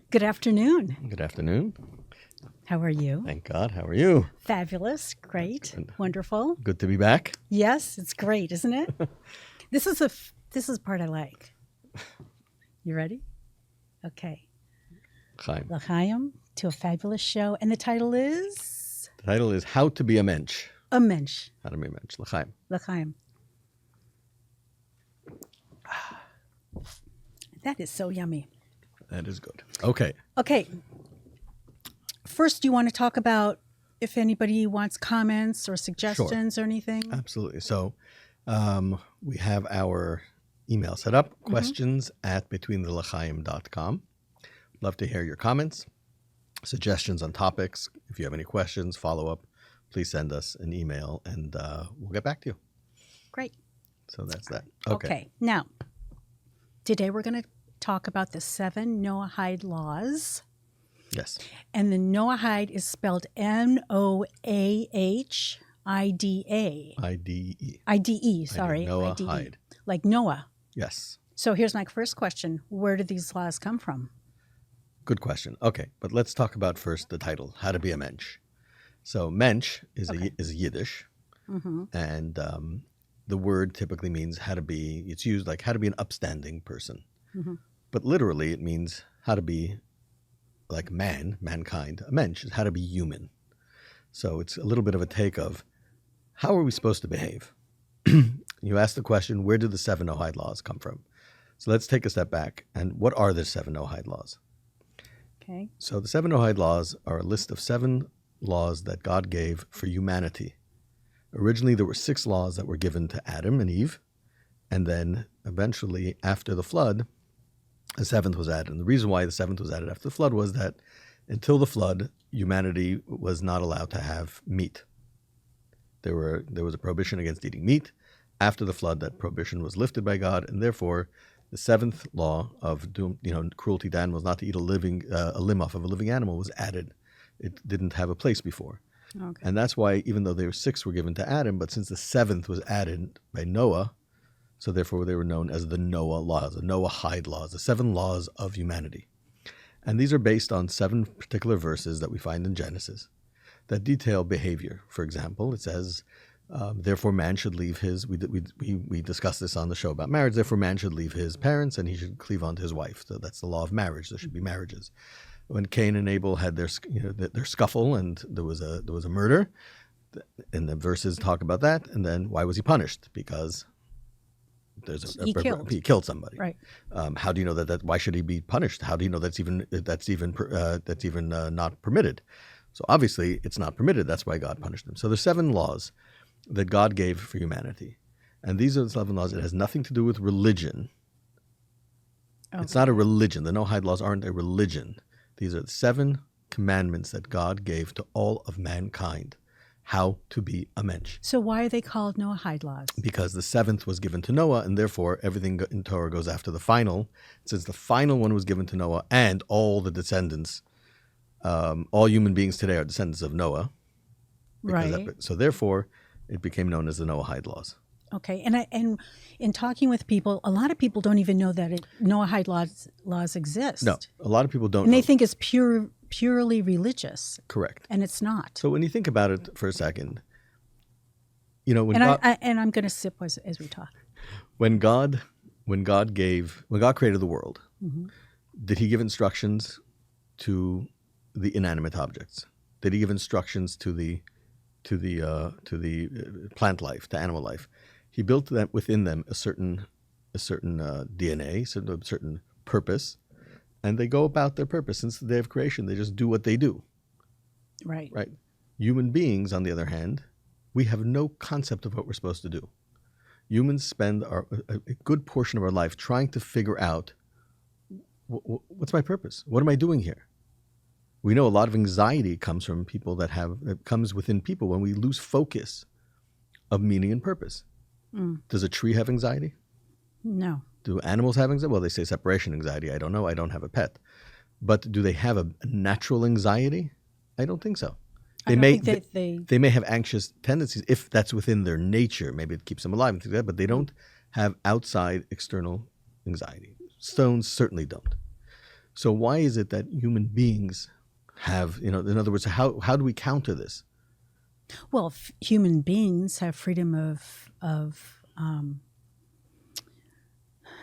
Good afternoon. Good afternoon. How are you? Thank God. How are you? Fabulous. Great. Wonderful. Good to be back. Yes, it's great, isn't it? This is the part I like. You ready? Okay. Chaim. L'chaim, to a fabulous show. And the title is? The title is How to be a Mench. A Mench. How to be a Mench. L'chaim. L'chaim. That is so yummy. That is good. Okay. Okay. First, do you want to talk about if anybody wants comments or suggestions or anything? Absolutely. So we have our email set up, questions at betweenthel'chaim.com. Love to hear your comments, suggestions on topics. If you have any questions, follow up, please send us an email and we'll get back to you. Great. So that's that. Okay. Now, today we're going to talk about the 7 Noahide Laws. Yes. And the Noahide is spelled Noahida. IDE. IDE, sorry. Noahide. Like Noah. Yes. So here's my first question. Where did these laws come from? Good question. Okay, but let's talk about first the title, How to be a Mench. So Mench is is Yiddish, and the word typically means how to be, it's used like how to be an upstanding person. But literally it means how to be like mankind. A mensch is how to be human. So it's a little bit of a take of how are we supposed to behave? You ask the question, where did the 7 Noahide laws come from? So let's take a step back. And what are the 7 Noahide laws? Okay. So the 7 Noahide laws are a list of 7 laws that God gave for humanity. Originally, there were 6 laws that were given to Adam and Eve. And then eventually, after the flood, the 7th was added. And the reason why the 7th was added after the flood was that until the flood, humanity was not allowed to have meat. There was a prohibition against eating meat. After the flood, that prohibition was lifted by God, and therefore the 7th law of cruelty to animals, not to eat a limb off of a living animal, was added. It didn't have a place before. Okay. And that's why, even though there were 6 were given to Adam, but since the 7th was added by Noah, so therefore they were known as the Noah Laws, the Noahide Laws, the 7 laws of humanity. And these are based on 7 particular verses that we find in Genesis that detail behavior. For example, it says, therefore man should leave his, we discussed this on the show about marriage, therefore man should leave his parents and he should cleave on to his wife. So that's the law of marriage. There should be marriages. When Cain and Abel had their scuffle and there was a murder, and the verses talk about that, and then why was he punished? Because he killed somebody. Right. How do you know that? Why should he be punished? How do you know that's even not permitted? So obviously it's not permitted. That's why God punished him. So there's 7 laws that God gave for humanity, and these are the 7 laws. It has nothing to do with religion. Okay. It's not a religion. The Noahide laws aren't a religion. These are the 7 commandments that God gave to all of mankind. How to be a mensch. So why are they called Noahide laws? Because the 7th was given to Noah, and therefore everything in Torah goes after the final. Since the final one was given to Noah, and all the descendants, all human beings today are descendants of Noah. Right. So therefore, it became known as the Noahide laws. Okay, and in talking with people, a lot of people don't even know that Noahide laws exist. No, a lot of people don't. And they think it's purely religious. Correct. And it's not. So when you think about it for a second, when I'm going to sip as we talk. When God created the world, did he give instructions to the inanimate objects? Did he give instructions to the plant life, to animal life? He built that within them a certain DNA, a certain purpose, and they go about their purpose. Since the day of creation, they just do what they do. Right. Right. Human beings, on the other hand, we have no concept of what we're supposed to do. Humans spend a good portion of our life trying to figure out, what's my purpose? What am I doing here? We know a lot of anxiety comes from people comes within people when we lose focus of meaning and purpose. Does a tree have anxiety? No. Do animals have anxiety? Well, they say separation anxiety. I don't know. I don't have a pet. But do they have a natural anxiety? I don't think so. They may have anxious tendencies if that's within their nature. Maybe it keeps them alive and things like that, but they don't have outside external anxiety. Stones certainly don't. So why is it that human beings have, in other words, how do we counter this? Well, human beings have freedom of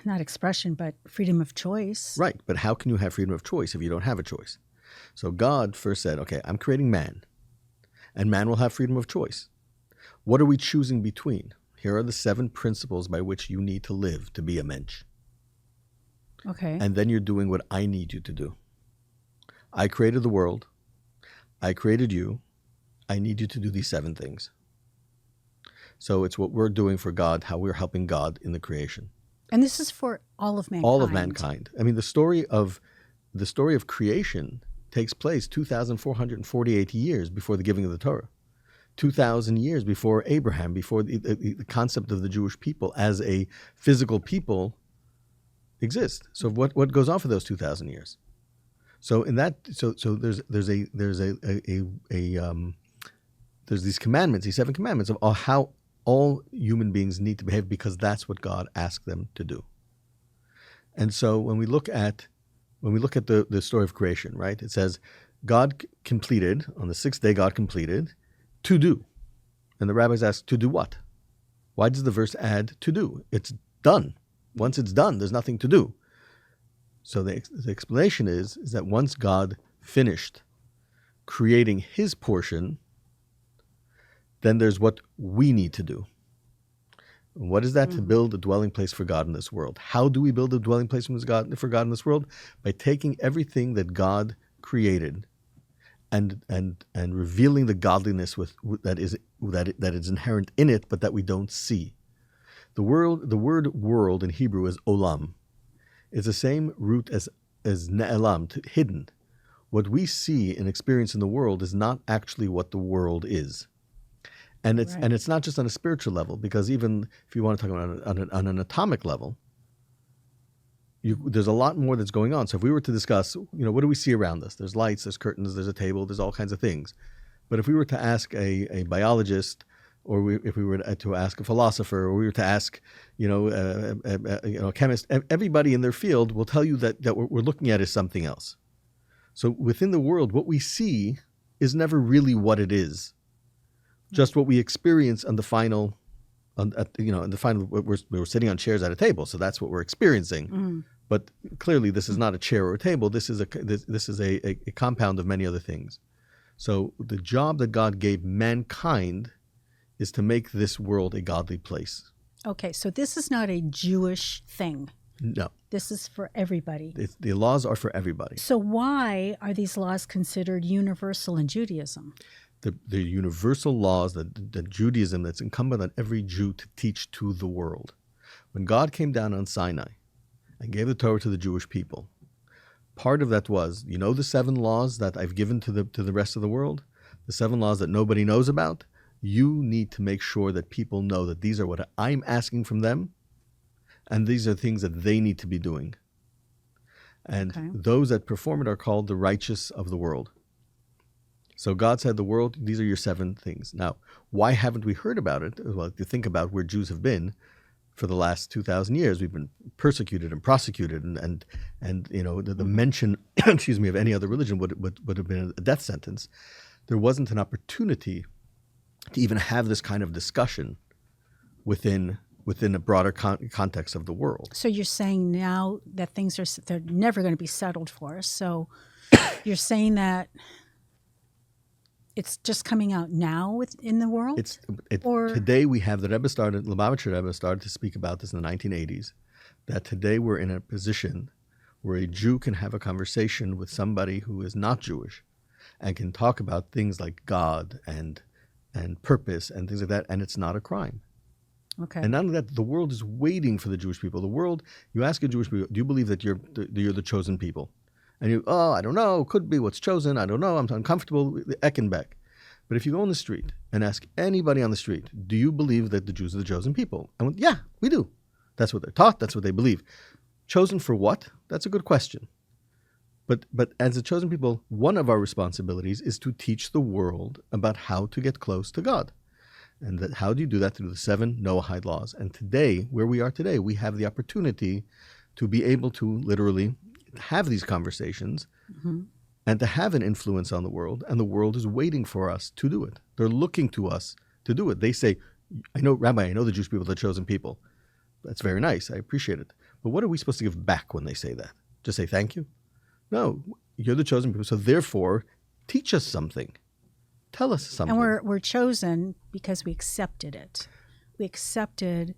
not expression, but freedom of choice. Right, but how can you have freedom of choice if you don't have a choice? So God first said, okay, I'm creating man, and man will have freedom of choice. What are we choosing between? Here are the 7 principles by which you need to live to be a mensch. Okay. And then you're doing what I need you to do. I created the world. I created you. I need you to do these 7 things. So it's what we're doing for God, how we're helping God in the creation. And this is for all of mankind. All of mankind. I mean, the story of creation takes place 2,448 years before the giving of the Torah. 2,000 years before Abraham, before the concept of the Jewish people as a physical people exists. So what goes on for those 2,000 years? So in that, so there's these commandments, these 7 commandments of how all human beings need to behave, because that's what God asked them to do. And so when we look at the story of creation, right? It says God completed on the 6th day. God completed to do, and the rabbis ask, to do what? Why does the verse add to do? It's done. Once it's done, there's nothing to do. So the explanation is that once God finished creating his portion, then there's what we need to do. And what is that? To build a dwelling place for God in this world. How do we build a dwelling place for God in this world? By taking everything that God created and revealing the godliness that is inherent in it, but that we don't see. The word world in Hebrew is olam. It's the same root as ne'elam, hidden. What we see and experience in the world is not actually what the world is. And it's not just on a spiritual level, because even if you want to talk about on an atomic level, there's a lot more that's going on. So if we were to discuss, what do we see around us? There's lights, there's curtains, there's a table, there's all kinds of things. But if we were to ask a biologist, or if we were to ask a philosopher, or we were to ask, a chemist, everybody in their field will tell you that what we're looking at is something else. So within the world, what we see is never really what it is. Just what we experience on the final, we're sitting on chairs at a table, so that's what we're experiencing. But clearly, this is not a chair or a table. This is a compound of many other things. So the job that God gave mankind is to make this world a godly place. Okay, so this is not a Jewish thing. No. This is for everybody. The laws are for everybody. So why are these laws considered universal in Judaism? The universal laws that Judaism, that's incumbent on every Jew to teach to the world. When God came down on Sinai and gave the Torah to the Jewish people, part of that was, the 7 laws that I've given to the rest of the world, the 7 laws that nobody knows about. You need to make sure that people know that these are what I'm asking from them, and these are things that they need to be doing. And those that perform it are called the righteous of the world. So God said, the world, these are your 7 things. Now, why haven't we heard about it? Well, if you think about where Jews have been for the last 2,000 years, we've been persecuted and prosecuted, and the mention, of any other religion would have been a death sentence. There wasn't an opportunity to even have this kind of discussion within a broader context of the world. So you're saying now that they're never going to be settled for us. So you're saying that it's just coming out now in the world? Today we have the Lubavitcher Rebbe started to speak about this in the 1980s, that today we're in a position where a Jew can have a conversation with somebody who is not Jewish and can talk about things like God and purpose and things like that, and it's not a crime. Okay. And not only that, the world is waiting for the Jewish people. The world, you ask a Jewish people, do you believe that you're the chosen people? And I don't know, could be what's chosen, I don't know, I'm uncomfortable, Eckenbeck. But if you go on the street and ask anybody on the street, do you believe that the Jews are the chosen people? And yeah, we do. That's what they're taught, that's what they believe. Chosen for what? That's a good question. But as the chosen people, one of our responsibilities is to teach the world about how to get close to God. And how do you do that? Through the 7 Noahide Laws. And today, where we are today, we have the opportunity to be able to literally have these conversations Mm-hmm. and to have an influence on the world, and the world is waiting for us to do it. They're looking to us to do it. They say, Rabbi, I know the Jewish people are the chosen people. That's very nice. I appreciate it. But what are we supposed to give back when they say that? Just say thank you? No, you're the chosen people. So therefore, teach us something. Tell us something. And we're chosen because we accepted it. We accepted.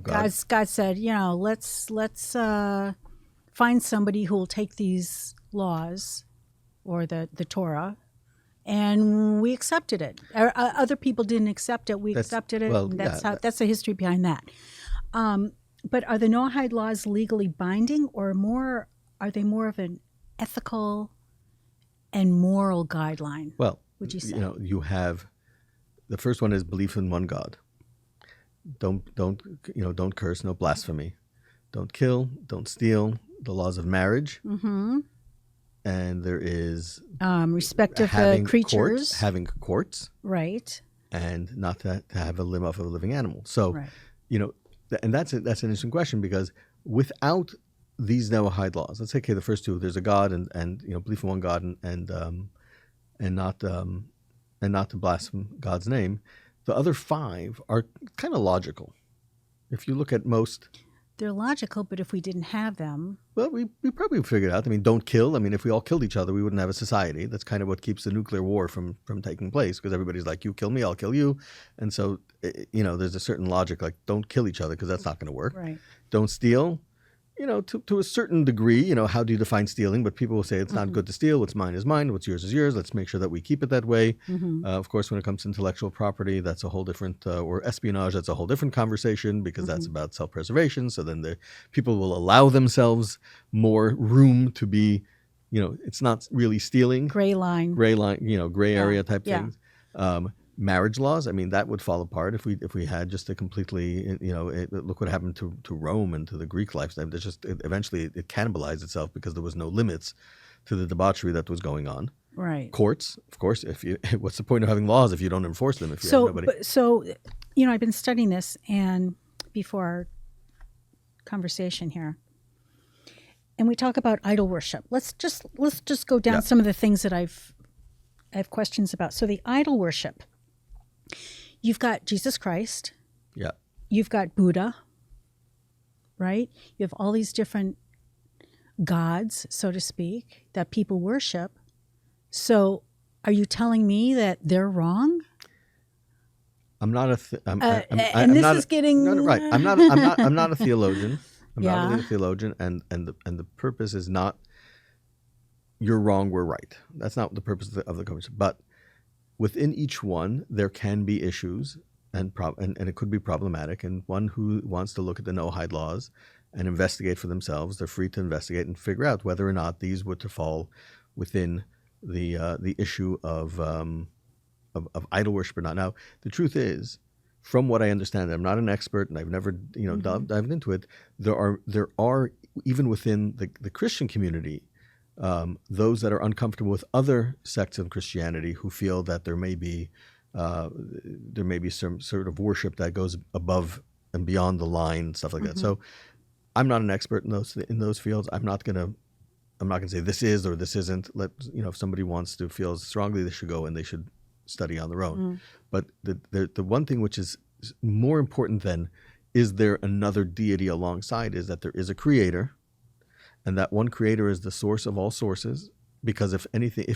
God said, let's find somebody who will take these laws or the Torah, and we accepted it. Other people didn't accept it. We accepted it. Well, that's the history behind that. But are the Noahide laws legally binding, or are they more of an ethical and moral guideline? Well, would you say? You have the first one is belief in one God. Don't curse, no blasphemy. Don't kill, don't steal, the laws of marriage. Mm-hmm. And there is respect of creatures. Having courts. Right. And not to have a limb off of a living animal. So, right. And that's an interesting question, because without these Noahide laws, let's say, okay, the first two, there's a God and belief in one God and not to blaspheme God's name. The other five are kind of logical. If you look at most, they're logical, but if we didn't have them, well, we probably figured out. Don't kill. If we all killed each other, we wouldn't have a society. That's kind of what keeps the nuclear war from taking place, because everybody's like, you kill me, I'll kill you. And so, there's a certain logic, like, don't kill each other, because that's not going to work. Right. Don't steal. To a certain degree, how do you define stealing? But people will say it's not good to steal. What's mine is mine. What's yours is yours. Let's make sure that we keep it that way. Mm-hmm. Of course, when it comes to intellectual property, that's a whole different, or espionage, that's a whole different conversation, because that's about self-preservation. So then the people will allow themselves more room to be, it's not really stealing. Gray line, gray area type things. Marriage laws, that would fall apart if we had just a completely, look what happened to Rome and to the Greek lifestyle. There's just eventually it cannibalized itself because there was no limits to the debauchery that was going on. Right. Courts, of course. What's the point of having laws if you don't enforce them? If you have nobody. So, I've been studying this, and before our conversation here, and we talk about idol worship. Let's just go down some of the things that I have questions about. So the idol worship. You've got Jesus Christ. Yeah. You've got Buddha, right? You have all these different gods, so to speak, that people worship. So are you telling me that they're wrong? I'm not a I'm not a theologian. I'm not really a theologian, and the purpose is not you're wrong, we're right. That's not the purpose of the conversation. But within each one, there can be issues, and it could be problematic. And one who wants to look at the Noahide laws and investigate for themselves, they're free to investigate and figure out whether or not these were to fall within the issue of idol worship or not. Now, the truth is, from what I understand, I'm not an expert, and I've never dived into it. There are even within the Christian community, those that are uncomfortable with other sects of Christianity who feel that there may be some sort of worship that goes above and beyond the line, stuff like that. So I'm not an expert in those fields. I'm not gonna say this is or this isn't. If somebody wants to feel strongly, they should go and they should study on their own. But the one thing which is more important than is there another deity alongside is that there is a creator. And that one creator is the source of all sources, because if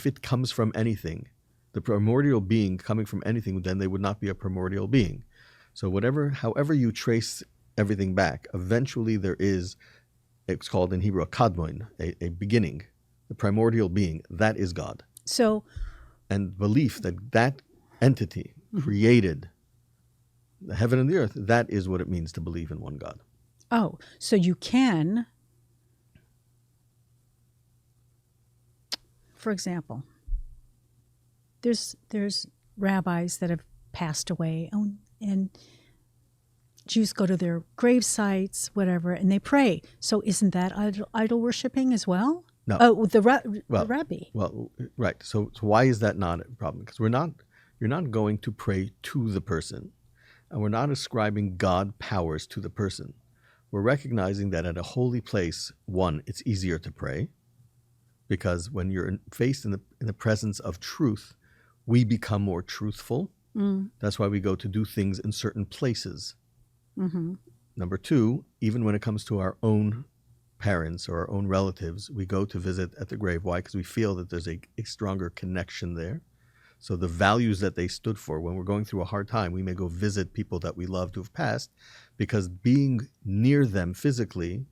it comes from anything, the primordial being coming from anything, then they would not be a primordial being. So however you trace everything back, eventually there is, it's called in Hebrew a kadmon, a beginning, the primordial being, that is God. So, and belief that entity created the heaven and the earth, that is what it means to believe in one God. Oh, so you can... For example, there's rabbis that have passed away, and Jews go to their grave sites, whatever, and they pray. So isn't that idol worshiping as well? No. Oh, the rabbi. Well, right. So why is that not a problem? Because you're not going to pray to the person, and we're not ascribing God powers to the person. we're recognizing that at a holy place, one, it's easier to pray, because when you're faced in the presence of truth, we become more truthful. That's why we go to do things in certain places. Number two, even when it comes to our own parents or our own relatives, we go to visit at the grave. Why? Because we feel that there's a stronger connection there. So the values that they stood for, when we're going through a hard time, we may go visit people that we love to have passed, because being near them physically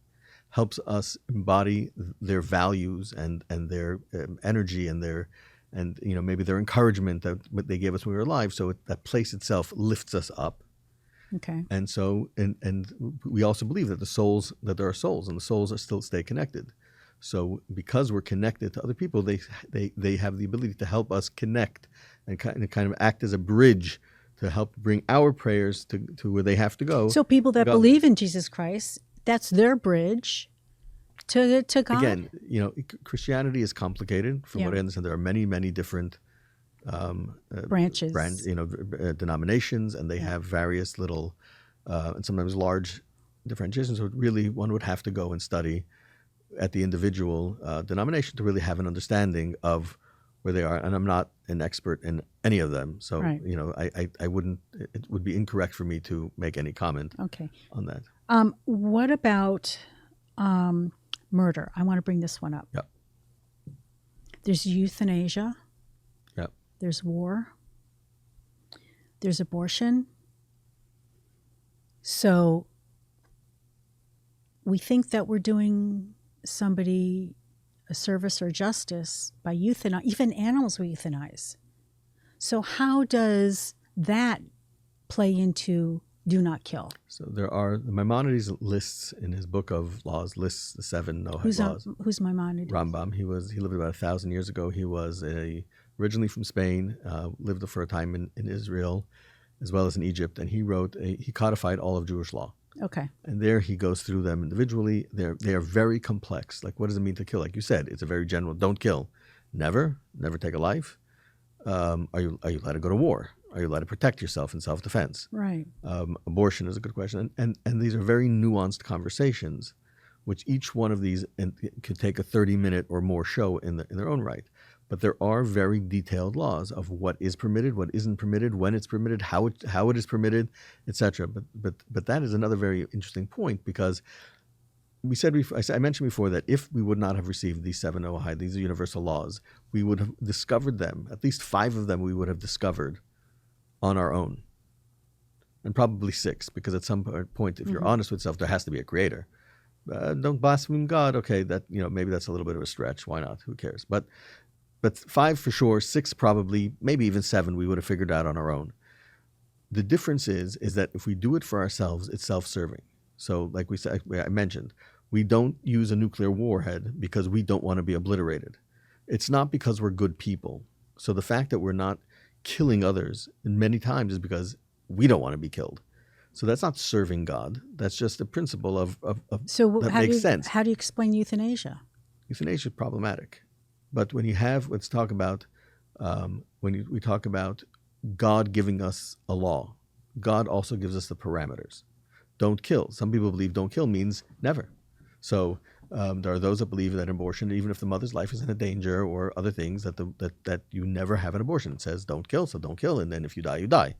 helps us embody their values and their energy and maybe their encouragement that they gave us when we were alive. So that place itself lifts us up. Okay. And so and we also believe that there are souls, and the souls still stay connected. So because we're connected to other people, they have the ability to help us connect and kind of act as a bridge to help bring our prayers to where they have to go. So people that believe in Jesus Christ, that's their bridge to God. Again, Christianity is complicated. From what I understand, there are many, many different branches, denominations, and they have various little and sometimes large differentiations. So really, one would have to go and study at the individual denomination to really have an understanding of where they are. And I'm not an expert in any of them, so I wouldn't. It would be incorrect for me to make any comment on that. What about murder? I want to bring this one up. Yep. There's euthanasia. Yep. There's war. There's abortion. So we think that we're doing somebody a service or justice by euthanize. Even animals we euthanize. So how does that play into do not kill? So there are, Maimonides lists in his book of laws, lists the 7 Noahide laws. Who's Maimonides? Rambam. He lived about 1,000 years ago. He was originally from Spain, lived for a time in Israel, as well as in Egypt, and he codified all of Jewish law. Okay. And there he goes through them individually. They are very complex. Like, what does it mean to kill? Like you said, it's a very general, don't kill. Never take a life. Are you allowed to go to war? Are you allowed to protect yourself in self-defense? Right. Abortion is a good question. And these are very nuanced conversations, which each one of these could take a 30-minute or more show in their own right. But there are very detailed laws of what is permitted, what isn't permitted, when it's permitted, how it is permitted, etc. But that is another very interesting point, because we said I mentioned before that if we would not have received these 7 Noahide, these are universal laws, we would have discovered them. At least 5 of them we would have discovered on our own, and probably 6, because at some point, if you're honest with yourself, there has to be a creator. Don't blaspheme God. Okay, that maybe that's a little bit of a stretch. Why not? Who cares? But 5 for sure, 6 probably, maybe even 7 we would have figured out on our own. The difference is that if we do it for ourselves, it's self-serving. So like I mentioned, we don't use a nuclear warhead because we don't want to be obliterated. It's not because we're good people. So the fact that we're not killing others many times is because we don't want to be killed. So that's not serving God. That's just a principle of so that makes sense. How do you explain euthanasia? Euthanasia is problematic. But when you let's talk about we talk about God giving us a law, God also gives us the parameters. Don't kill. Some people believe don't kill means never. So there are those that believe that abortion, even if the mother's life is in a danger or other things, that you never have an abortion. It says don't kill, so don't kill, and then if you die, you die.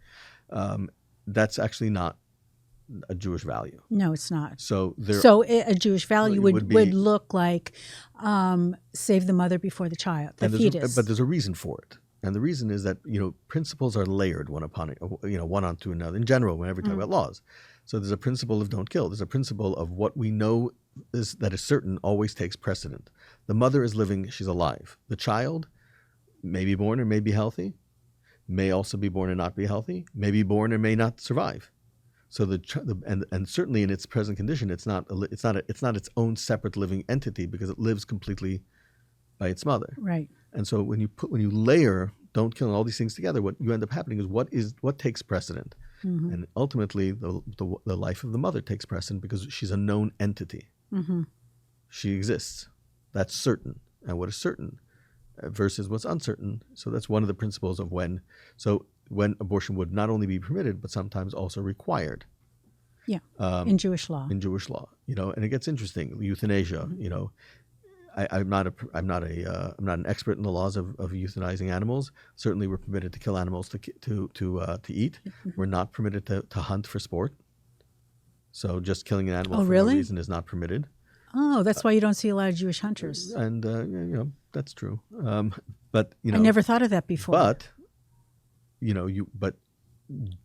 That's actually not a Jewish value. No, it's not. So a Jewish value would look like save the mother before the child, the fetus. But there's a reason for it. And the reason is that, principles are layered one onto another. In general, whenever we talk about laws. So there's a principle of don't kill. There's a principle of what we know that is certain always takes precedent. The mother is living, she's alive. The child may be born and may be healthy, may also be born and not be healthy, may be born and may not survive. So and certainly in its present condition, it's not its own separate living entity, because it lives completely by its mother. Right. And so when you layer don't kill and all these things together, what you end up happening is what takes precedent. Mm-hmm. And ultimately, the life of the mother takes precedent because she's a known entity. Mm-hmm. She exists. That's certain. And what is certain versus what's uncertain. So that's one of the principles of when abortion would not only be permitted, but sometimes also required. Yeah. In Jewish law. In Jewish law, and it gets interesting. Euthanasia, I'm not an expert in the laws of euthanizing animals. Certainly, we're permitted to kill animals to eat. We're not permitted to hunt for sport. So just killing an animal for no reason is not permitted. Oh, that's why you don't see a lot of Jewish hunters. And that's true. But I never thought of that before. But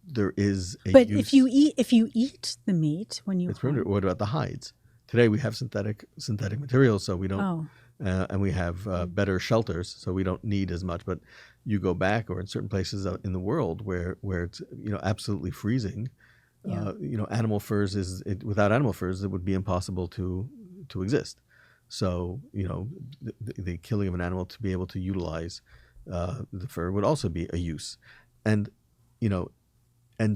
there is a But use. if you eat the meat when you it's permitted. What about the hides? Today we have synthetic materials, so we don't, and we have better shelters, so we don't need as much. But you go back, or in certain places in the world where it's absolutely freezing, animal furs without animal furs it would be impossible to exist. So the killing of an animal to be able to utilize the fur would also be a use, and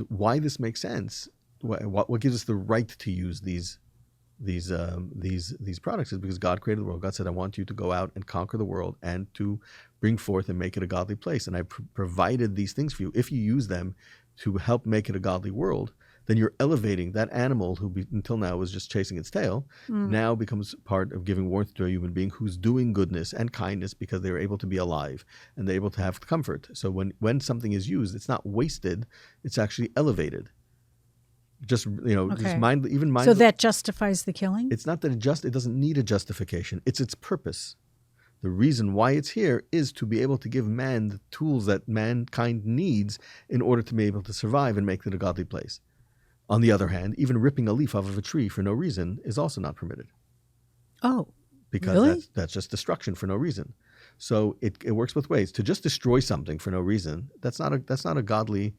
why this makes sense. What gives us the right to use these products is because God created the world. God said, I want you to go out and conquer the world and to bring forth and make it a godly place. And I provided these things for you. If you use them to help make it a godly world, then you're elevating that animal who until now was just chasing its tail, now becomes part of giving warmth to a human being who's doing goodness and kindness because they were able to be alive and they're able to have comfort. So when something is used, it's not wasted, it's actually elevated. Just So that justifies the killing? It's not that it doesn't need a justification. It's its purpose. The reason why it's here is to be able to give man the tools that mankind needs in order to be able to survive and make it a godly place. On the other hand, even ripping a leaf off of a tree for no reason is also not permitted. Oh, because really? that's just destruction for no reason. So it works both ways. To just destroy something for no reason, that's not a godly.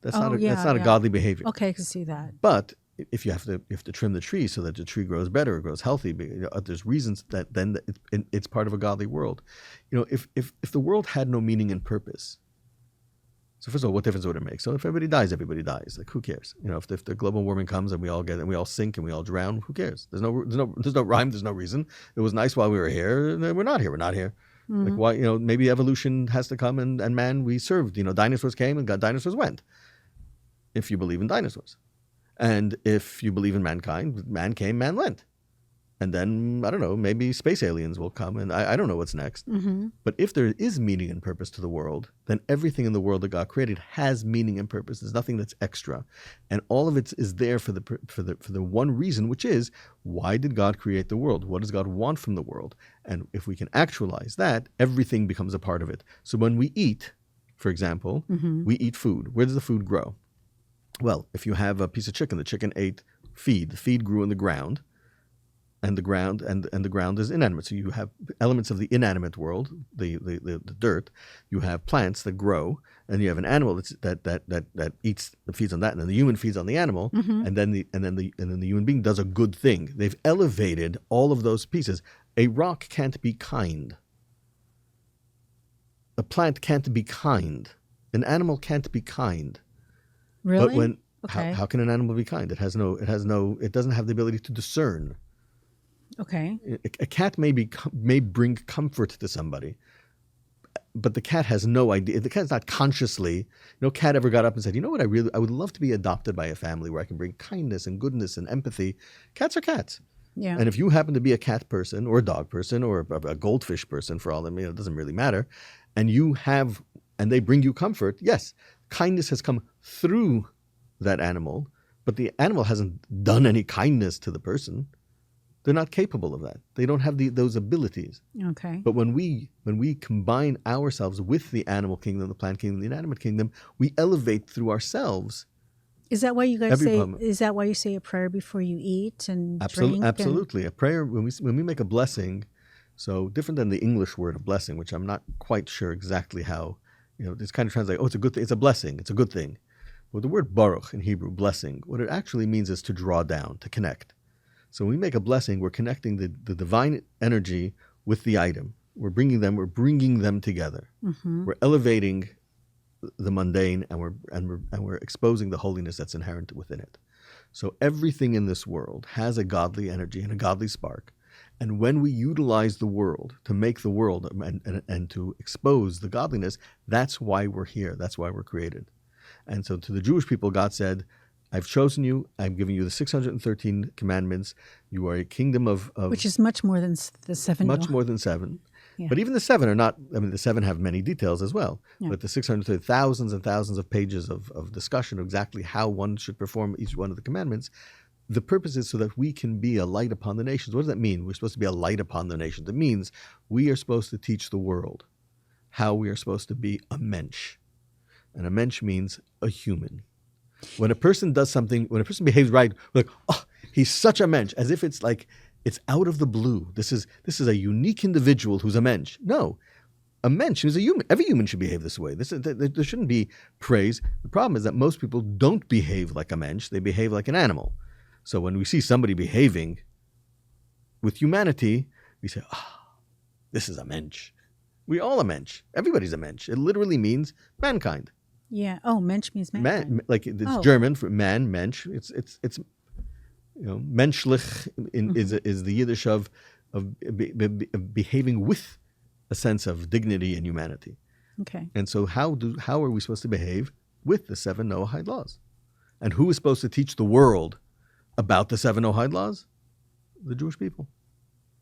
That's not a godly behavior. Okay, I can see that. But if you have to trim the tree so that the tree grows better, or grows healthy, there's reasons that then it's part of a godly world. If the world had no meaning and purpose. So first of all, what difference would it make? So if everybody dies. Like, who cares? If the global warming comes and we all sink and we all drown, who cares? There's no rhyme. There's no reason. It was nice while we were here. We're not here. We're not here. Like, why? Maybe evolution has to come and man we served. Dinosaurs came and dinosaurs went. If you believe in dinosaurs, and if you believe in mankind, man came, man went. And then, I don't know, maybe space aliens will come, and I don't know what's next. But if there is meaning and purpose to the world, then everything in the world that God created has meaning and purpose. There's nothing that's extra. And all of it is there for the one reason, which is, why did God create the world? What does God want from the world? And if we can actualize that, everything becomes a part of it. So when we eat, for example, we eat food. Where does the food grow? Well, if you have a piece of chicken, the chicken ate feed. The feed grew in the ground, and the ground is inanimate. So you have elements of the inanimate world, the dirt. You have plants that grow, and you have an animal that feeds on that, and then the human feeds on the animal, and then the human being does a good thing. They've elevated all of those pieces. A rock can't be kind. A plant can't be kind. An animal can't be kind. Really? But how can an animal be kind? It doesn't have the ability to discern. Okay. A cat may bring comfort to somebody, but the cat has no idea. The cat's not consciously. No cat ever got up and said, "You know what? I would love to be adopted by a family where I can bring kindness and goodness and empathy." Cats are cats. Yeah. And if you happen to be a cat person or a dog person or a goldfish person, for all them, it doesn't really matter, and they bring you comfort. Yes. Kindness has come through that animal, but the animal hasn't done any kindness to the person. They're not capable of that. They don't have those abilities. Okay. But when we combine ourselves with the animal kingdom, the plant kingdom, the inanimate kingdom, we elevate through ourselves. Is that why you guys say? Is that why you say a prayer before you eat and drink? Absolutely. A prayer when we make a blessing, so different than the English word of blessing, which I'm not quite sure exactly how. This kind of translates, it's a good thing, it's a blessing, it's a good thing. Well, the word baruch in Hebrew, blessing, what it actually means is to draw down, to connect. So when we make a blessing, we're connecting the divine energy with the item. We're bringing them together. We're elevating the mundane, and we're exposing the holiness that's inherent within it. So everything in this world has a godly energy and a godly spark. And when we utilize the world to make the world and to expose the godliness, that's why we're here. That's why we're created. And so to the Jewish people, God said, I've chosen you. I'm giving you the 613 commandments. You are a kingdom of which is much more than the 7. much more than 7. Yeah. But even the 7 are not, I mean, the 7 have many details as well. Yeah. But the 630, thousands and thousands of pages of discussion of exactly how one should perform each one of the commandments. The purpose is so that we can be a light upon the nations. What does that mean? We're supposed to be a light upon the nations. It means we are supposed to teach the world how we are supposed to be a mensch. And a mensch means a human. When a person does something, when a person behaves right, we're like, oh, he's such a mensch, as if it's like, it's out of the blue. This is a unique individual who's a mensch. No, a mensch is a human. Every human should behave this way. There shouldn't be praise. The problem is that most people don't behave like a mensch. They behave like an animal. So when we see somebody behaving with humanity, we say, this is a mensch. We all a mensch. Everybody's a mensch. It literally means mankind. Yeah. Oh, Mench means mankind. Man, like it's German for man, Mensch. It's menschlich is the Yiddish of behaving with a sense of dignity and humanity. Okay. And so how are we supposed to behave with the 7 Noahide laws? And who is supposed to teach the world about the 7 Noahide laws? The Jewish people.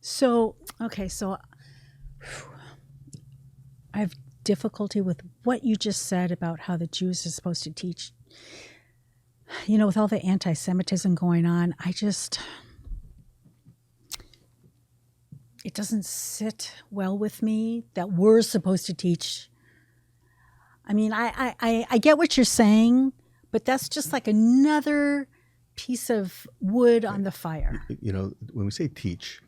So I have difficulty with what you just said about how the Jews are supposed to teach. With all the anti-Semitism going on, it doesn't sit well with me that we're supposed to teach. I mean, I get what you're saying, but that's just like another piece of wood on the fire. When we say teach,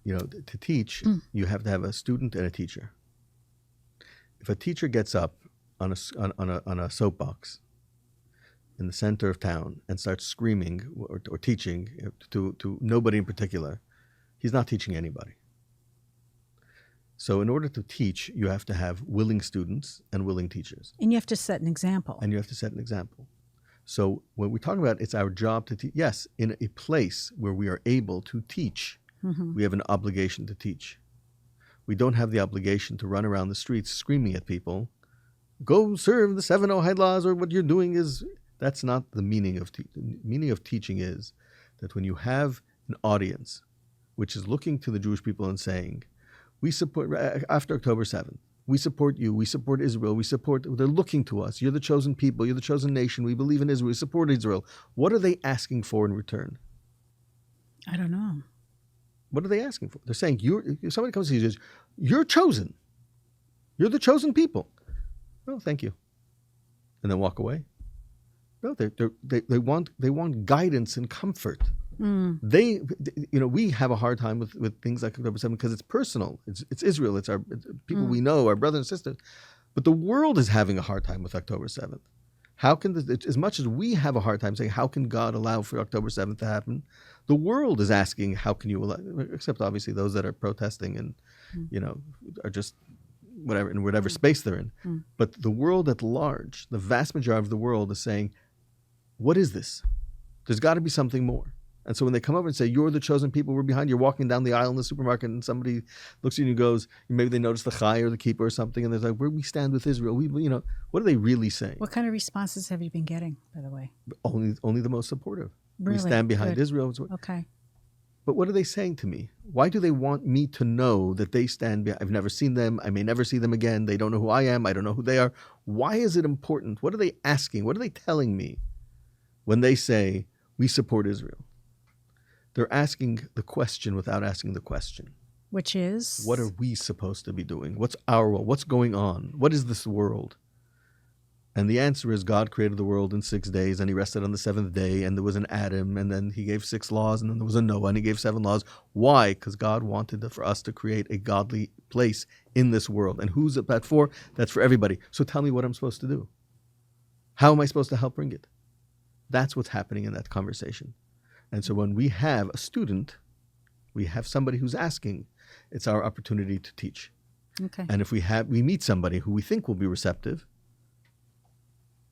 to teach, you have to have a student and a teacher. If a teacher gets up on a soapbox in the center of town and starts screaming or teaching to nobody in particular, he's not teaching anybody. So in order to teach, you have to have willing students and willing teachers. And you have to set an example. So when we talk about it's our job to teach, yes, in a place where we are able to teach, we have an obligation to teach. We don't have the obligation to run around the streets screaming at people, go serve the 7 Noahide laws, or what you're doing is, that's not the meaning of teaching. The meaning of teaching is that when you have an audience which is looking to the Jewish people and saying, we support, after October 7th, we support you, we support Israel, they're looking to us, you're the chosen people, you're the chosen nation, we believe in Israel, we support Israel. What are they asking for in return? I don't know. What are they asking for? They're saying, somebody comes to you and says, you're chosen. You're the chosen people. Oh, thank you. And then walk away. No, they want guidance and comfort. We have a hard time with things like October 7th because it's personal. It's Israel. It's people we know, our brothers and sisters. But the world is having a hard time with October 7th. How can as much as we have a hard time saying, how can God allow for October 7th to happen? The world is asking, how can you allow, except obviously those that are protesting and, are just whatever, in whatever space they're in. But the world at large, the vast majority of the world is saying, what is this? There's got to be something more. And so when they come over and say, you're the chosen people, we're behind, you're walking down the aisle in the supermarket and somebody looks at you and goes, maybe they notice the chai or the keeper or something, and they're like, where we stand with Israel. What are they really saying? What kind of responses have you been getting, by the way? Only the most supportive. Really? We stand behind Israel. Okay. But what are they saying to me? Why do they want me to know that they stand behind? I've never seen them. I may never see them again. They don't know who I am. I don't know who they are. Why is it important? What are they asking? What are they telling me when they say, we support Israel? They're asking the question without asking the question. Which is? What are we supposed to be doing? What's our role? What's going on? What is this world? And the answer is God created the world in 6 days and he rested on the 7th day, and there was an Adam, and then he gave 6 laws, and then there was a Noah and he gave 7 laws. Why? Because God wanted for us to create a godly place in this world. And who's that for? That's for everybody. So tell me what I'm supposed to do. How am I supposed to help bring it? That's what's happening in that conversation. And so when we have a student, we have somebody who's asking, it's our opportunity to teach. Okay. And if we meet somebody who we think will be receptive,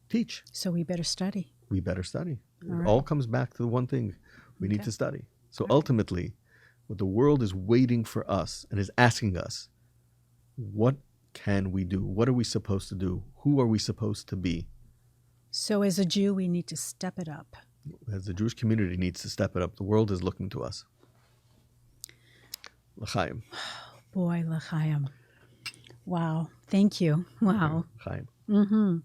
teach. So we better study. It all comes back to the one thing. We need to study. So ultimately, what the world is waiting for us and is asking us, what can we do? What are we supposed to do? Who are we supposed to be? So as a Jew, we need to step it up. As the Jewish community needs to step it up. The world is looking to us. L'chaim. Boy, l'chaim. Wow. Thank you. Wow. L'chaim. Mm-hmm.